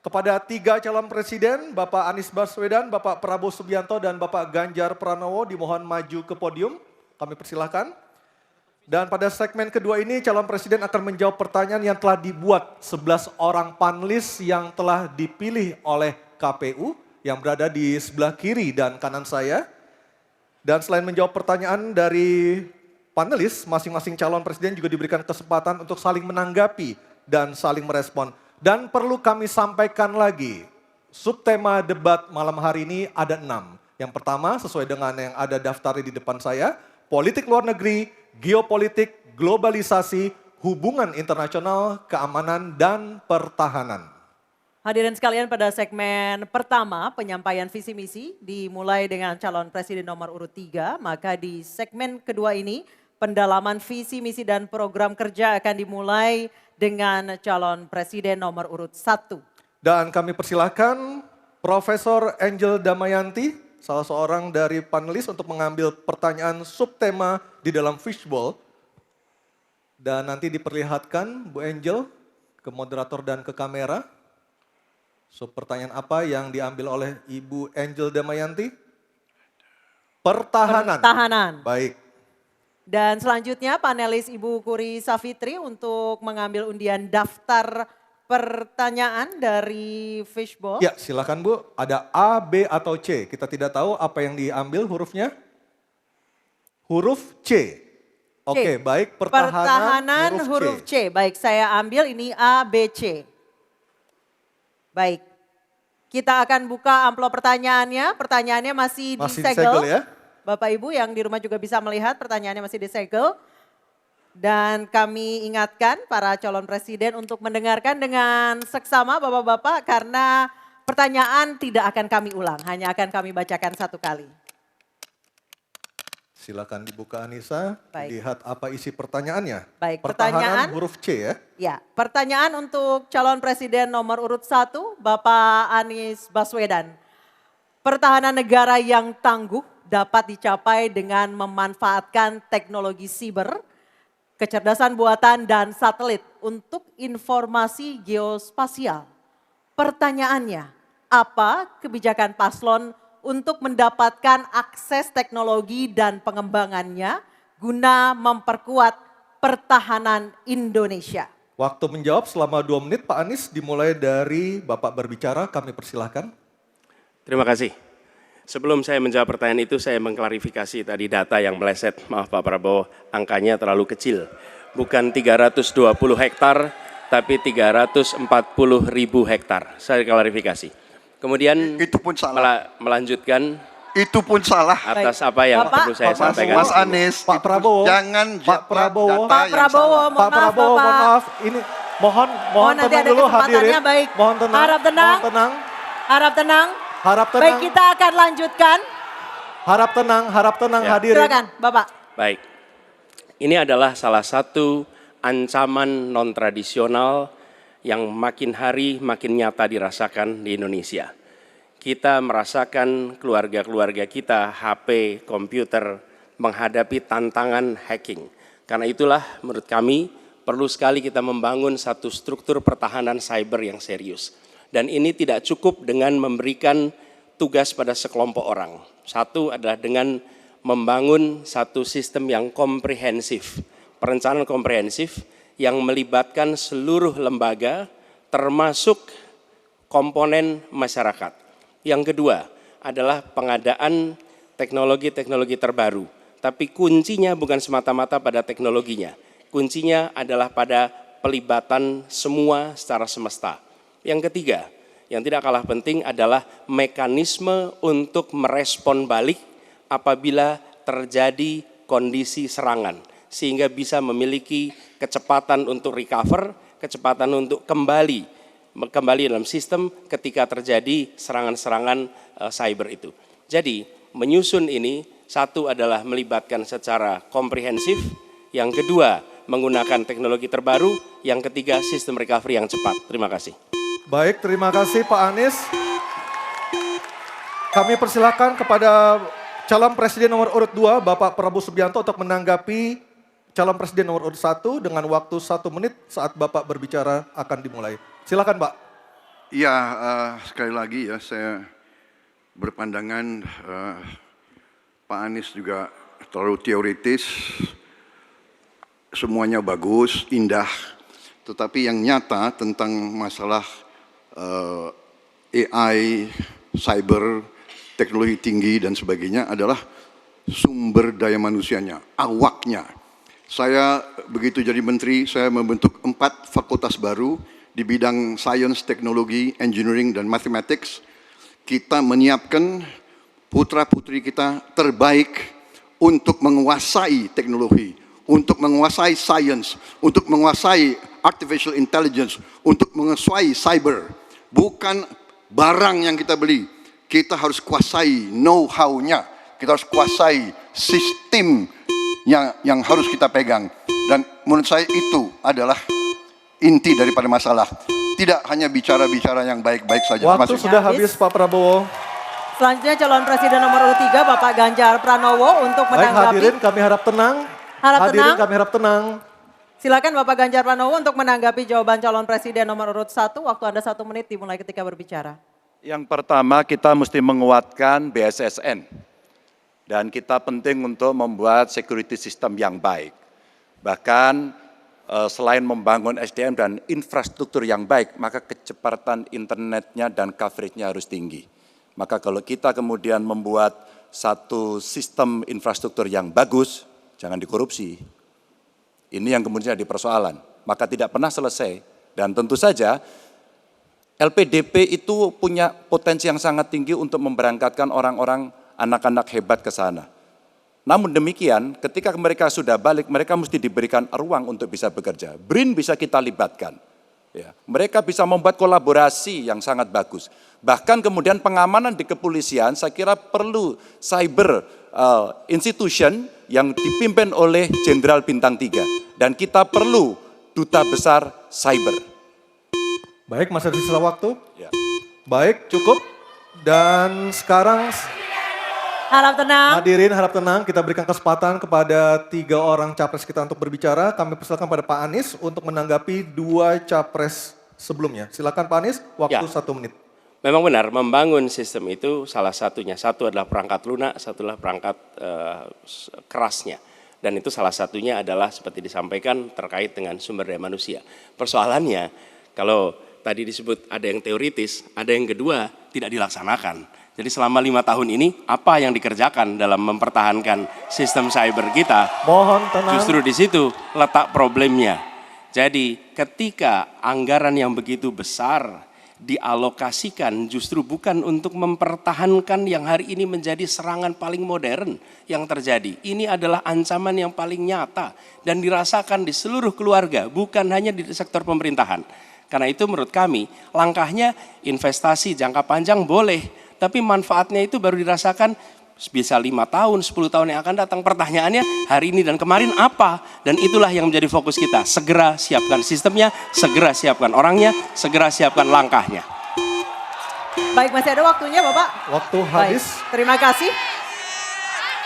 Kepada tiga calon presiden, Bapak Anies Baswedan, Bapak Prabowo Subianto, dan Bapak Ganjar Pranowo dimohon maju ke podium. Kami persilahkan. Dan pada segmen kedua ini calon presiden akan menjawab pertanyaan yang telah dibuat 11 orang panelis yang telah dipilih oleh KPU yang berada di sebelah kiri dan kanan saya. Dan selain menjawab pertanyaan dari panelis, masing-masing calon presiden juga diberikan kesempatan untuk saling menanggapi dan saling merespon. Dan perlu kami sampaikan lagi, subtema debat malam hari ini ada 6. Yang pertama sesuai dengan yang ada daftarnya di depan saya, politik luar negeri, geopolitik, globalisasi, hubungan internasional, keamanan, dan pertahanan. Hadirin sekalian, pada segmen pertama penyampaian visi misi dimulai dengan calon presiden nomor urut 3, maka di segmen kedua ini pendalaman visi misi dan program kerja akan dimulai dengan calon presiden nomor urut 1. Dan kami persilahkan Profesor Angel Damayanti, salah seorang dari panelis untuk mengambil pertanyaan subtema di dalam fishbowl. Dan nanti diperlihatkan Bu Angel ke moderator dan ke kamera. Pertanyaan apa yang diambil oleh Ibu Angel Damayanti? Pertahanan. Pertahanan. Baik. Dan selanjutnya panelis Ibu Kuri Safitri untuk mengambil undian daftar pertanyaan dari fishbowl. Ya, silakan Bu. Ada A, B, atau C. Kita tidak tahu apa yang diambil hurufnya. Huruf C. Oke, baik. Pertahanan huruf C. Baik, saya ambil ini A, B, C. Baik. Kita akan buka amplop pertanyaannya. Pertanyaannya masih disegel ya. Bapak Ibu yang di rumah juga bisa melihat pertanyaannya masih disegel. Dan kami ingatkan para calon presiden untuk mendengarkan dengan seksama Bapak-Bapak karena pertanyaan tidak akan kami ulang, hanya akan kami bacakan satu kali. Silakan dibuka Anissa, lihat apa isi pertanyaannya. Baik, pertahanan huruf C ya. Ya, pertanyaan untuk calon presiden nomor urut 1 Bapak Anies Baswedan. Pertahanan negara yang tangguh dapat dicapai dengan memanfaatkan teknologi siber, kecerdasan buatan, dan satelit untuk informasi geospasial. Pertanyaannya, apa kebijakan paslon untuk mendapatkan akses teknologi dan pengembangannya guna memperkuat pertahanan Indonesia? Waktu menjawab selama 2 menit Pak Anies, dimulai dari Bapak berbicara, kami persilahkan. Terima kasih. Sebelum saya menjawab pertanyaan itu, saya mengklarifikasi tadi data yang meleset. Maaf Pak Prabowo, angkanya terlalu kecil. Bukan 320 hektar, tapi 340.000 hektar. Saya klarifikasi. Kemudian itu pun salah. Melanjutkan. Itu pun salah. Atas apa yang perlu saya sampaikan. Mas Anies, Pak Prabowo, jangan Pak Prabowo, Pak Prabowo, mohon maaf. Ini mohon nanti tenang ada dulu hadirin. Baik. Mohon tenang. Harap tenang. Mohon tenang. Harap tenang. Harap tenang. Baik, kita akan lanjutkan. Harap tenang Ya. hadirin. Silakan, Bapak. Baik. Ini adalah salah satu ancaman non-tradisional yang makin hari makin nyata dirasakan di Indonesia. Kita merasakan keluarga-keluarga kita, HP, komputer, menghadapi tantangan hacking. Karena itulah menurut kami perlu sekali kita membangun satu struktur pertahanan cyber yang serius. Dan ini tidak cukup dengan memberikan tugas pada sekelompok orang. Satu adalah dengan membangun satu sistem yang komprehensif, perencanaan komprehensif yang melibatkan seluruh lembaga termasuk komponen masyarakat. Yang kedua adalah pengadaan teknologi-teknologi terbaru. Tapi kuncinya bukan semata-mata pada teknologinya. Kuncinya adalah pada pelibatan semua secara semesta. Yang ketiga, yang tidak kalah penting adalah mekanisme untuk merespon balik apabila terjadi kondisi serangan. Sehingga bisa memiliki kecepatan untuk recover, kecepatan untuk kembali dalam sistem ketika terjadi serangan-serangan cyber itu. Jadi menyusun ini, satu adalah melibatkan secara komprehensif, yang kedua menggunakan teknologi terbaru, yang ketiga sistem recovery yang cepat. Terima kasih. Baik, terima kasih Pak Anies. Kami persilakan kepada calon presiden nomor urut 2, Bapak Prabowo Subianto untuk menanggapi calon presiden nomor urut 1 dengan waktu 1 menit saat Bapak berbicara akan dimulai. Silakan Pak. Ya, sekali lagi ya saya berpandangan Pak Anies juga terlalu teoritis, semuanya bagus, indah, tetapi yang nyata tentang masalah AI, cyber, teknologi tinggi dan sebagainya adalah sumber daya manusianya, awaknya. Saya begitu jadi menteri, saya membentuk 4 fakultas baru di bidang sains, teknologi, engineering, dan mathematics. Kita menyiapkan putra-putri kita terbaik untuk menguasai teknologi, untuk menguasai sains, untuk menguasai artificial intelligence, untuk menguasai cyber. Bukan barang yang kita beli, kita harus kuasai know-how-nya, kita harus kuasai sistem yang harus kita pegang. Dan menurut saya itu adalah inti daripada masalah. Tidak hanya bicara-bicara yang baik-baik saja. Waktu sudah habis Pak Prabowo. Selanjutnya calon presiden nomor urut 3 Bapak Ganjar Pranowo untuk Baik menanggapi. hadirin kami harap tenang. Hadirin kami harap tenang. Silakan Bapak Ganjar Pranowo untuk menanggapi jawaban calon presiden nomor urut 1. Waktu Anda 1 menit dimulai ketika berbicara. Yang pertama kita mesti menguatkan BSSN. Dan kita penting untuk membuat security system yang baik. Bahkan selain membangun SDM dan infrastruktur yang baik, maka kecepatan internetnya dan coveragenya harus tinggi. Maka kalau kita kemudian membuat satu sistem infrastruktur yang bagus, jangan dikorupsi. Ini yang kemudian jadi persoalan. Maka tidak pernah selesai. Dan tentu saja LPDP itu punya potensi yang sangat tinggi untuk memberangkatkan orang-orang, anak-anak hebat ke sana. Namun demikian, ketika mereka sudah balik, mereka mesti diberikan ruang untuk bisa bekerja. BRIN bisa kita libatkan. Ya, mereka bisa membuat kolaborasi yang sangat bagus. Bahkan kemudian pengamanan di kepolisian, saya kira perlu cyber institution yang dipimpin oleh Jenderal Bintang 3. Dan kita perlu duta besar cyber. Baik, masih ada sisa waktu. Ya. Baik, cukup. Dan sekarang Harap tenang. hadirin harap tenang, kita berikan kesempatan kepada 3 orang capres kita untuk berbicara. Kami persilakan pada Pak Anies untuk menanggapi 2 capres sebelumnya. Silakan Pak Anies, waktu Ya. 1 menit. Memang benar, membangun sistem itu salah satunya. Satu adalah perangkat lunak, satu adalah perangkat kerasnya. Dan itu salah satunya adalah seperti disampaikan terkait dengan sumber daya manusia. Persoalannya, kalau tadi disebut ada yang teoritis, ada yang kedua tidak dilaksanakan. Jadi selama 5 tahun ini apa yang dikerjakan dalam mempertahankan sistem cyber kita? Mohon tenang. Justru di situ letak problemnya. Jadi ketika anggaran yang begitu besar dialokasikan justru bukan untuk mempertahankan yang hari ini menjadi serangan paling modern yang terjadi. Ini adalah ancaman yang paling nyata dan dirasakan di seluruh keluarga, bukan hanya di sektor pemerintahan. Karena itu menurut kami langkahnya investasi jangka panjang boleh, tapi manfaatnya itu baru dirasakan bisa 5 tahun, 10 tahun yang akan datang. Pertanyaannya hari ini dan kemarin apa? Dan itulah yang menjadi fokus kita. Segera siapkan sistemnya, segera siapkan orangnya, segera siapkan langkahnya. Baik, masih ada waktunya Bapak. Waktu Baik, habis. terima kasih.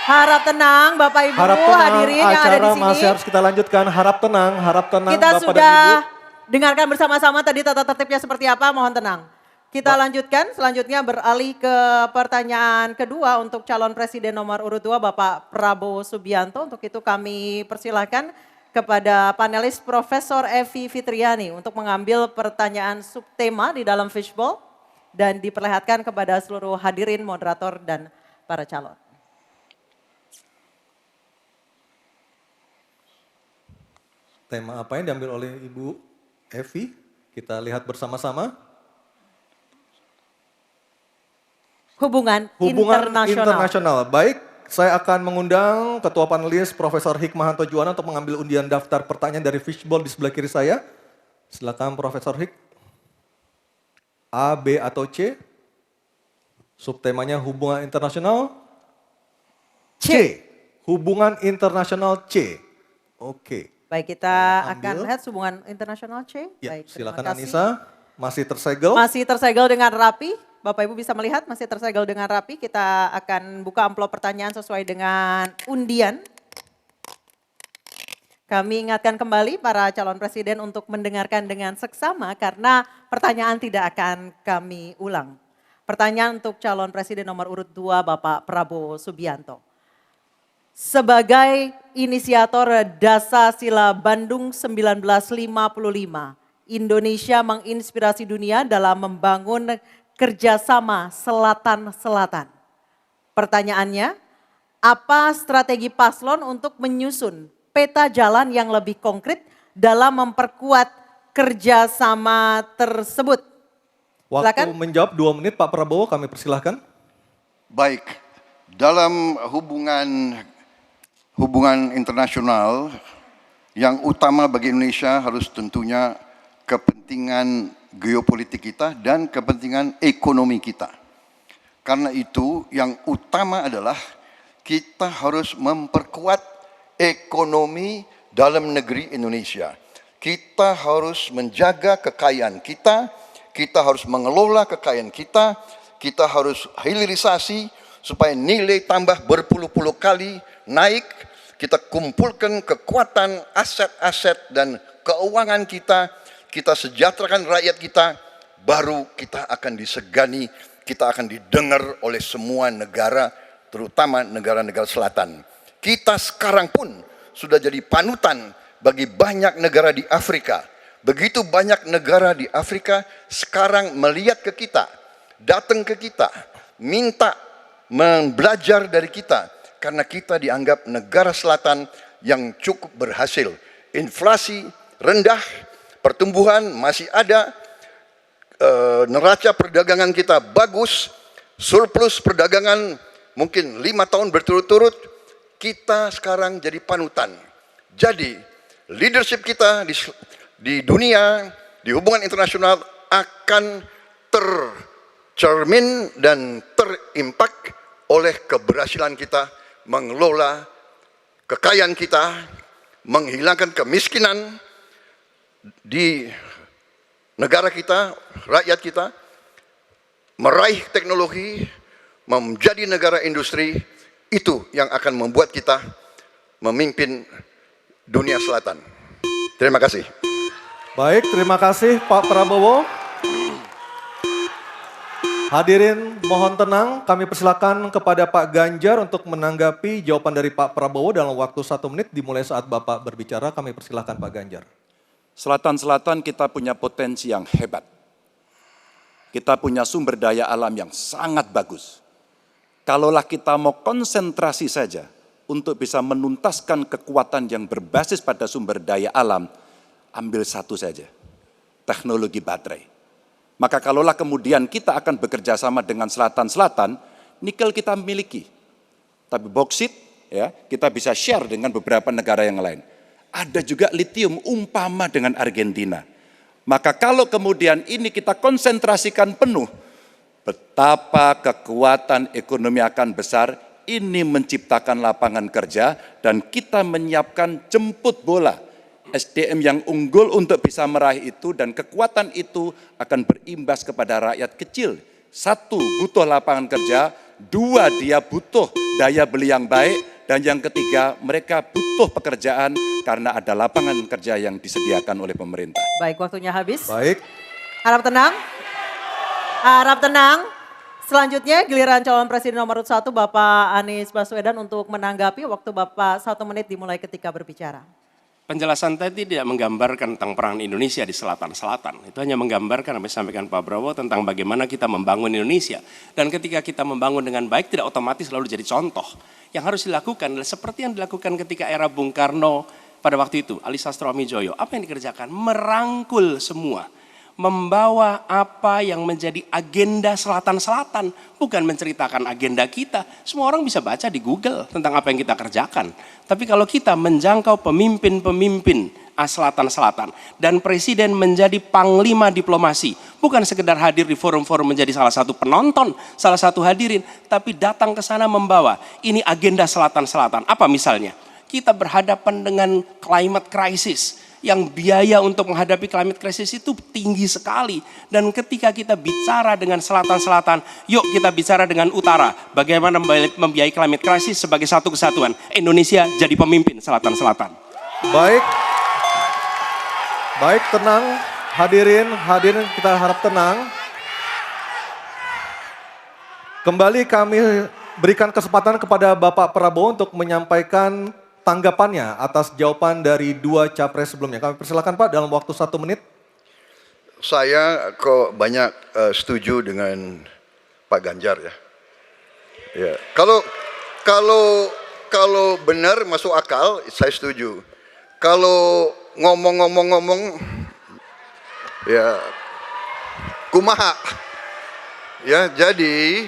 Harap tenang Bapak Ibu Harap tenang, hadirin yang ada acara di sini. masih harus kita lanjutkan. Harap tenang Kita Bapak sudah dan Ibu. dengarkan bersama-sama tadi tata tertibnya seperti apa, mohon tenang. Kita lanjutkan, selanjutnya beralih ke pertanyaan kedua untuk calon presiden nomor urut 2 Bapak Prabowo Subianto. Untuk itu kami persilahkan kepada panelis Profesor Evi Fitriani untuk mengambil pertanyaan subtema di dalam fishbowl dan diperlihatkan kepada seluruh hadirin, moderator, dan para calon. Tema apa yang diambil oleh Ibu Evi? Kita lihat bersama-sama. Hubungan internasional. Baik, saya akan mengundang Ketua Panelis Profesor Hikmahanto Juwana untuk mengambil undian daftar pertanyaan dari fishbowl di sebelah kiri saya. Silakan Profesor Hik. A, B, atau C? Subtemanya hubungan internasional. C. Hubungan internasional C. Oke. Baik, kita Saya akan ambil. lihat hubungan internasional C. Ya, Baik, terima silakan kasih. Anissa. Masih tersegel. Masih tersegel dengan rapi. Bapak Ibu bisa melihat masih tersegel dengan rapi. Kita akan buka amplop pertanyaan sesuai dengan undian. Kami ingatkan kembali para calon presiden untuk mendengarkan dengan seksama karena pertanyaan tidak akan kami ulang. Pertanyaan untuk calon presiden nomor urut 2 Bapak Prabowo Subianto. Sebagai inisiator Dasar-Sila Bandung 1955, Indonesia menginspirasi dunia dalam membangun kerjasama selatan-selatan. Pertanyaannya, apa strategi paslon untuk menyusun peta jalan yang lebih konkret dalam memperkuat kerjasama tersebut? Waktu Silakan. menjawab 2 menit Pak Prabowo, kami persilahkan. Baik, dalam hubungan internasional yang utama bagi Indonesia harus tentunya kepentingan geopolitik kita dan kepentingan ekonomi kita. Karena itu yang utama adalah kita harus memperkuat ekonomi dalam negeri Indonesia. Kita harus menjaga kekayaan kita harus mengelola kekayaan kita harus hilirisasi supaya nilai tambah berpuluh-puluh kali naik, kita kumpulkan kekuatan aset-aset dan keuangan kita sejahterakan rakyat kita, baru kita akan disegani, kita akan didengar oleh semua negara, terutama negara-negara selatan. Kita sekarang pun sudah jadi panutan bagi banyak negara di Afrika. Begitu banyak negara di Afrika sekarang melihat ke kita, datang ke kita, minta belajar dari kita. Karena kita dianggap negara selatan yang cukup berhasil. Inflasi rendah, pertumbuhan masih ada, neraca perdagangan kita bagus, surplus perdagangan mungkin 5 tahun berturut-turut, kita sekarang jadi panutan. Jadi leadership kita di dunia, di hubungan internasional akan tercermin dan terimpak oleh keberhasilan kita mengelola kekayaan kita, menghilangkan kemiskinan di negara kita, rakyat kita, meraih teknologi, menjadi negara industri, itu yang akan membuat kita memimpin dunia selatan. Terima kasih. Baik, terima kasih Pak Prabowo. Hadirin mohon tenang, kami persilakan kepada Pak Ganjar untuk menanggapi jawaban dari Pak Prabowo dalam waktu 1 menit dimulai saat Bapak berbicara. Kami persilakan Pak Ganjar. Selatan-selatan kita punya potensi yang hebat. Kita punya sumber daya alam yang sangat bagus. Kalaulah kita mau konsentrasi saja untuk bisa menuntaskan kekuatan yang berbasis pada sumber daya alam, ambil satu saja, teknologi baterai. Maka kalaulah kemudian kita akan bekerja sama dengan selatan-selatan, nikel kita miliki. Tapi boksit, ya, kita bisa share dengan beberapa negara yang lain. Ada juga litium umpama dengan Argentina. Maka kalau kemudian ini kita konsentrasikan penuh, betapa kekuatan ekonomi akan besar, ini menciptakan lapangan kerja, dan kita menyiapkan jemput bola SDM yang unggul untuk bisa meraih itu, dan kekuatan itu akan berimbas kepada rakyat kecil. 1, butuh lapangan kerja, 2, dia butuh daya beli yang baik, dan yang ketiga, mereka butuh pekerjaan karena ada lapangan kerja yang disediakan oleh pemerintah. Baik, waktunya habis. Baik. Harap tenang. Harap tenang. Selanjutnya giliran calon presiden nomor 1 Bapak Anies Baswedan untuk menanggapi. Waktu Bapak 1 menit dimulai ketika berbicara. Penjelasan tadi tidak menggambarkan tentang peran Indonesia di selatan-selatan. Itu hanya menggambarkan apa yang disampaikan Pak Prabowo tentang bagaimana kita membangun Indonesia. Dan ketika kita membangun dengan baik tidak otomatis lalu jadi contoh. Yang harus dilakukan adalah seperti yang dilakukan ketika era Bung Karno pada waktu itu, Ali Sastroamidjojo. Apa yang dikerjakan? Merangkul semua. Membawa apa yang menjadi agenda selatan-selatan, bukan menceritakan agenda kita. Semua orang bisa baca di Google tentang apa yang kita kerjakan. Tapi kalau kita menjangkau pemimpin-pemimpin selatan-selatan dan presiden menjadi panglima diplomasi, bukan sekedar hadir di forum-forum menjadi salah satu penonton, salah satu hadirin, tapi datang ke sana membawa ini agenda selatan-selatan. Apa misalnya? Kita berhadapan dengan climate crisis, yang biaya untuk menghadapi climate crisis itu tinggi sekali. Dan ketika kita bicara dengan selatan-selatan, yuk kita bicara dengan utara. Bagaimana membiayai climate crisis sebagai satu kesatuan. Indonesia jadi pemimpin selatan-selatan. Baik. Baik, tenang. Hadirin kita harap tenang. Kembali kami berikan kesempatan kepada Bapak Prabowo untuk menyampaikan tanggapannya atas jawaban dari dua capres sebelumnya. Kami persilakan Pak dalam waktu 1 menit. Saya kok banyak setuju dengan Pak Ganjar ya. Ya, kalau benar masuk akal, saya setuju. Kalau ngomong, ya kumaha. Ya, jadi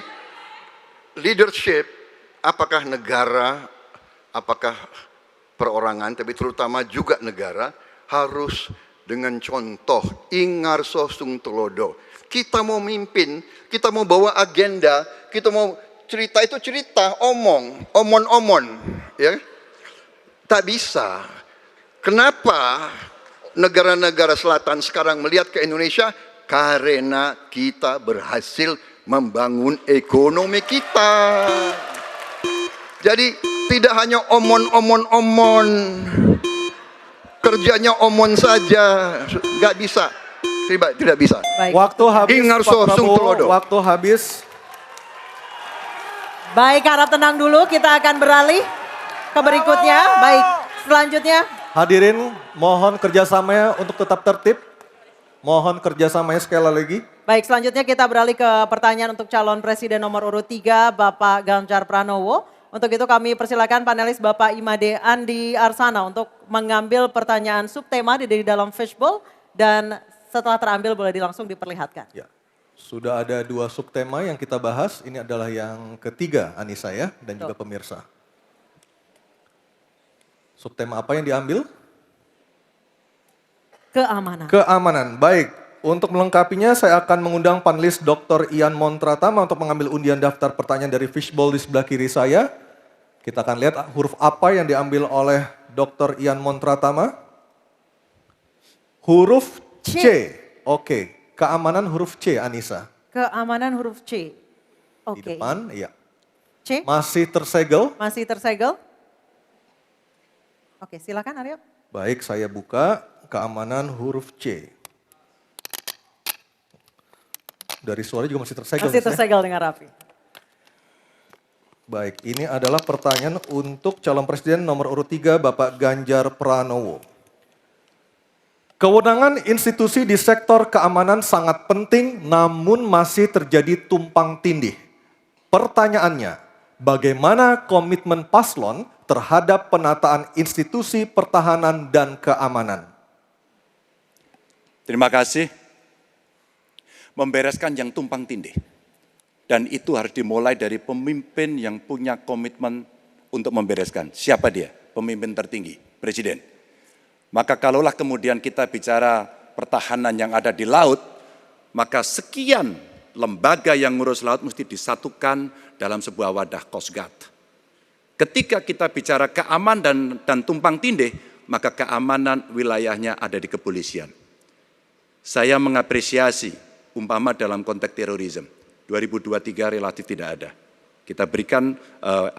leadership, apakah negara, apakah perorangan, tapi terutama juga negara, harus dengan contoh, ingarso sung telodo. Kita mau mimpin, kita mau bawa agenda, kita mau cerita itu cerita, omon, ya. Tak bisa. Kenapa negara-negara selatan sekarang melihat ke Indonesia? Karena kita berhasil membangun ekonomi kita. Jadi tidak hanya omon, kerjanya omon saja, nggak bisa, tidak bisa. Baik. Waktu habis Ingarso Pak sung Prabowo, telodo. waktu habis. Baik, harap tenang dulu. Kita akan beralih ke berikutnya. Baik, selanjutnya. Hadirin mohon kerjasamanya untuk tetap tertib. Mohon kerjasamanya sekali lagi. Baik, selanjutnya kita beralih ke pertanyaan untuk calon presiden nomor urut 3, Bapak Ganjar Pranowo. Untuk itu kami persilakan panelis Bapak Imade Andi Arsana untuk mengambil pertanyaan subtema di dalam fishbowl dan setelah terambil boleh langsung diperlihatkan. Ya, sudah ada 2 subtema yang kita bahas. Ini adalah yang ketiga Anissa ya dan juga pemirsa. Subtema apa yang diambil? Keamanan. Keamanan. Baik, untuk melengkapinya saya akan mengundang panelis Dr. Ian Montratama untuk mengambil undian daftar pertanyaan dari fishbowl di sebelah kiri saya. Kita akan lihat huruf apa yang diambil oleh Dr. Ian Montratama. Huruf C. Oke, keamanan huruf C, Anissa. Keamanan huruf C. Di Oke. depan, iya. C Masih tersegel. masih tersegel. Oke, silakan Aryo. Baik, saya buka keamanan huruf C. Dari suara juga masih tersegel. Masih Miss, ya? tersegel dengan rapi. Baik, ini adalah pertanyaan untuk calon presiden nomor urut 3 Bapak Ganjar Pranowo. Kewenangan institusi di sektor keamanan sangat penting namun masih terjadi tumpang tindih. Pertanyaannya, bagaimana komitmen paslon terhadap penataan institusi pertahanan dan keamanan? Terima kasih. Membereskan yang tumpang tindih. Dan itu harus dimulai dari pemimpin yang punya komitmen untuk membereskan. Siapa dia? Pemimpin tertinggi, Presiden. Maka kalaulah kemudian kita bicara pertahanan yang ada di laut, maka sekian lembaga yang ngurus laut mesti disatukan dalam sebuah wadah Coast Guard. Ketika kita bicara keamanan dan tumpang tindih, maka keamanan wilayahnya ada di kepolisian. Saya mengapresiasi umpama dalam konteks terorisme, 2023 relatif tidak ada. Kita berikan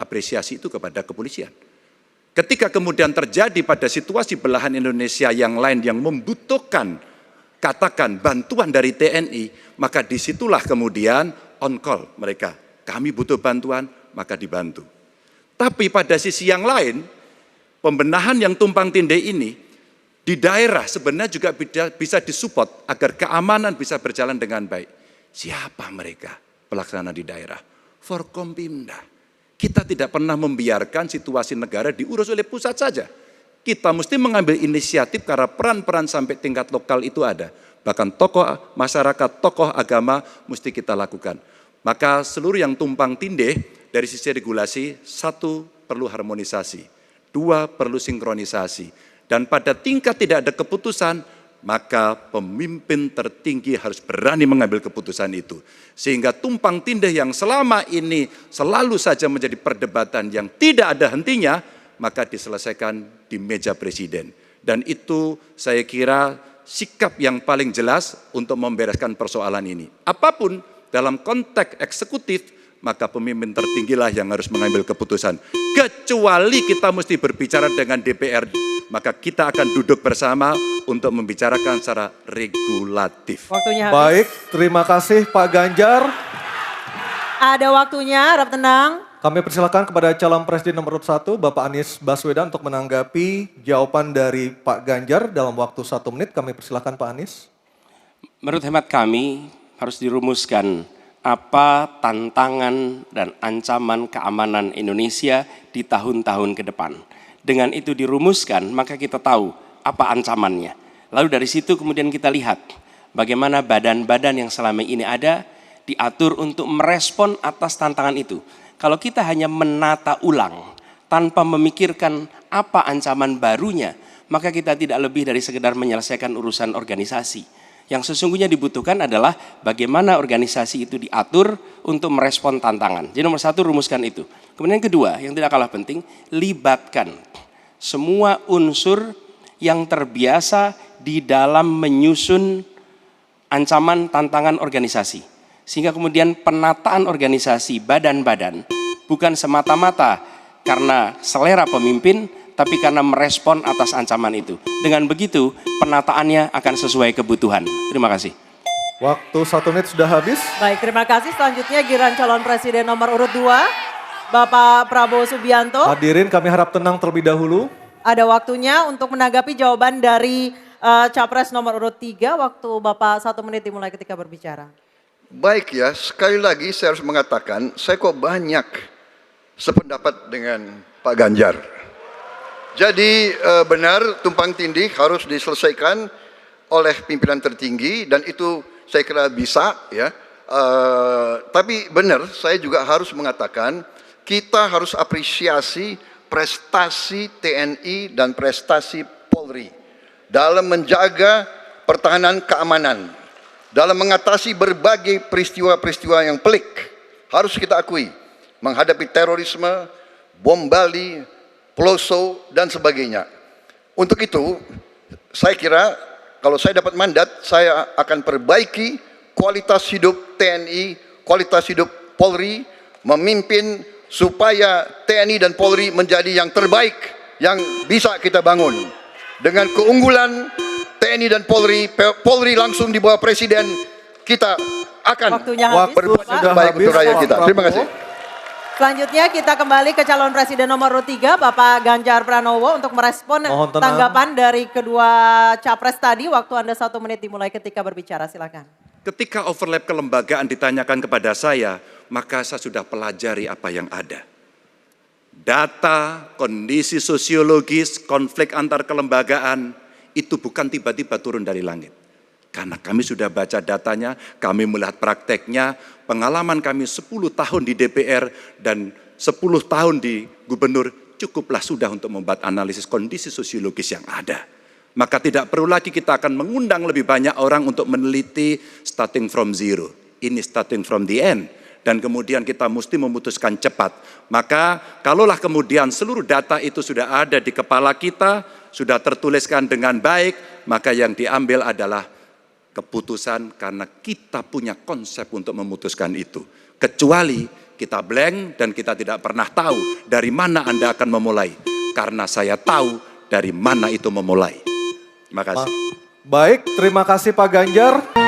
apresiasi itu kepada kepolisian. Ketika kemudian terjadi pada situasi belahan Indonesia yang lain yang membutuhkan, katakan bantuan dari TNI, maka disitulah kemudian on call mereka. Kami butuh bantuan, maka dibantu. Tapi pada sisi yang lain, pembenahan yang tumpang tindih ini, di daerah sebenarnya juga bisa disupport agar keamanan bisa berjalan dengan baik. Siapa mereka pelaksana di daerah? Forkompimda. Kita tidak pernah membiarkan situasi negara diurus oleh pusat saja. Kita mesti mengambil inisiatif karena peran-peran sampai tingkat lokal itu ada. Bahkan tokoh masyarakat, tokoh agama mesti kita lakukan. Maka seluruh yang tumpang tindih dari sisi regulasi, 1 perlu harmonisasi, 2 perlu sinkronisasi. Dan pada tingkat tidak ada keputusan, maka pemimpin tertinggi harus berani mengambil keputusan itu. Sehingga tumpang tindih yang selama ini selalu saja menjadi perdebatan yang tidak ada hentinya, maka diselesaikan di meja presiden. Dan itu saya kira sikap yang paling jelas untuk membereskan persoalan ini. Apapun dalam konteks eksekutif, maka pemimpin tertinggilah yang harus mengambil keputusan. Kecuali kita mesti berbicara dengan DPR maka kita akan duduk bersama untuk membicarakan secara regulatif. Waktunya habis. Baik, terima kasih Pak Ganjar. Ada waktunya, harap tenang. Kami persilakan kepada calon presiden nomor urut 1, Bapak Anies Baswedan untuk menanggapi jawaban dari Pak Ganjar dalam waktu 1 menit. Kami persilakan Pak Anies. Menurut hemat kami harus dirumuskan apa tantangan dan ancaman keamanan Indonesia di tahun-tahun ke depan. Dengan itu dirumuskan, maka kita tahu apa ancamannya. Lalu dari situ kemudian kita lihat bagaimana badan-badan yang selama ini ada diatur untuk merespon atas tantangan itu. Kalau kita hanya menata ulang tanpa memikirkan apa ancaman barunya, maka kita tidak lebih dari sekedar menyelesaikan urusan organisasi. Yang sesungguhnya dibutuhkan adalah bagaimana organisasi itu diatur untuk merespon tantangan. Jadi nomor 1 rumuskan itu. Kemudian yang kedua, yang tidak kalah penting, libatkan semua unsur yang terbiasa di dalam menyusun ancaman tantangan organisasi. Sehingga kemudian penataan organisasi badan-badan bukan semata-mata karena selera pemimpin, tapi karena merespon atas ancaman itu. Dengan begitu, penataannya akan sesuai kebutuhan. Terima kasih. Waktu 1 menit sudah habis. Baik, terima kasih. Selanjutnya giliran calon presiden nomor urut 2, Bapak Prabowo Subianto. Hadirin kami harap tenang terlebih dahulu. Ada waktunya untuk menanggapi jawaban dari Capres nomor urut 3. Waktu Bapak 1 menit dimulai ketika berbicara. Baik ya, sekali lagi saya harus mengatakan, saya kok banyak sependapat dengan Pak Ganjar. Jadi benar tumpang tindih harus diselesaikan oleh pimpinan tertinggi dan itu saya kira bisa ya. Tapi benar, saya juga harus mengatakan kita harus apresiasi prestasi TNI dan prestasi Polri dalam menjaga pertahanan keamanan, dalam mengatasi berbagai peristiwa-peristiwa yang pelik. Harus kita akui, menghadapi terorisme, bom Bali, Peloso, dan sebagainya. Untuk itu, saya kira kalau saya dapat mandat, saya akan perbaiki kualitas hidup TNI, kualitas hidup Polri, memimpin supaya TNI dan Polri menjadi yang terbaik yang bisa kita bangun. Dengan keunggulan TNI dan Polri, Polri langsung di bawah Presiden, kita akan berbuat baik untuk rakyat kita. Terima kasih. Selanjutnya kita kembali ke calon presiden nomor urut 3, Bapak Ganjar Pranowo untuk merespon tanggapan dari kedua capres tadi. Waktu Anda 1 menit dimulai ketika berbicara, silakan. Ketika overlap kelembagaan ditanyakan kepada saya, maka saya sudah pelajari apa yang ada. Data, kondisi sosiologis, konflik antar kelembagaan, itu bukan tiba-tiba turun dari langit. Karena kami sudah baca datanya, kami melihat prakteknya, pengalaman kami 10 tahun di DPR dan 10 tahun di gubernur, cukuplah sudah untuk membuat analisis kondisi sosiologis yang ada. Maka tidak perlu lagi kita akan mengundang lebih banyak orang untuk meneliti starting from zero. Ini starting from the end. Dan kemudian kita mesti memutuskan cepat. Maka kalaulah kemudian seluruh data itu sudah ada di kepala kita, sudah tertuliskan dengan baik, maka yang diambil adalah keputusan karena kita punya konsep untuk memutuskan itu. Kecuali kita blank dan kita tidak pernah tahu dari mana Anda akan memulai. Karena saya tahu dari mana itu memulai. Terima kasih. Baik, terima kasih Pak Ganjar.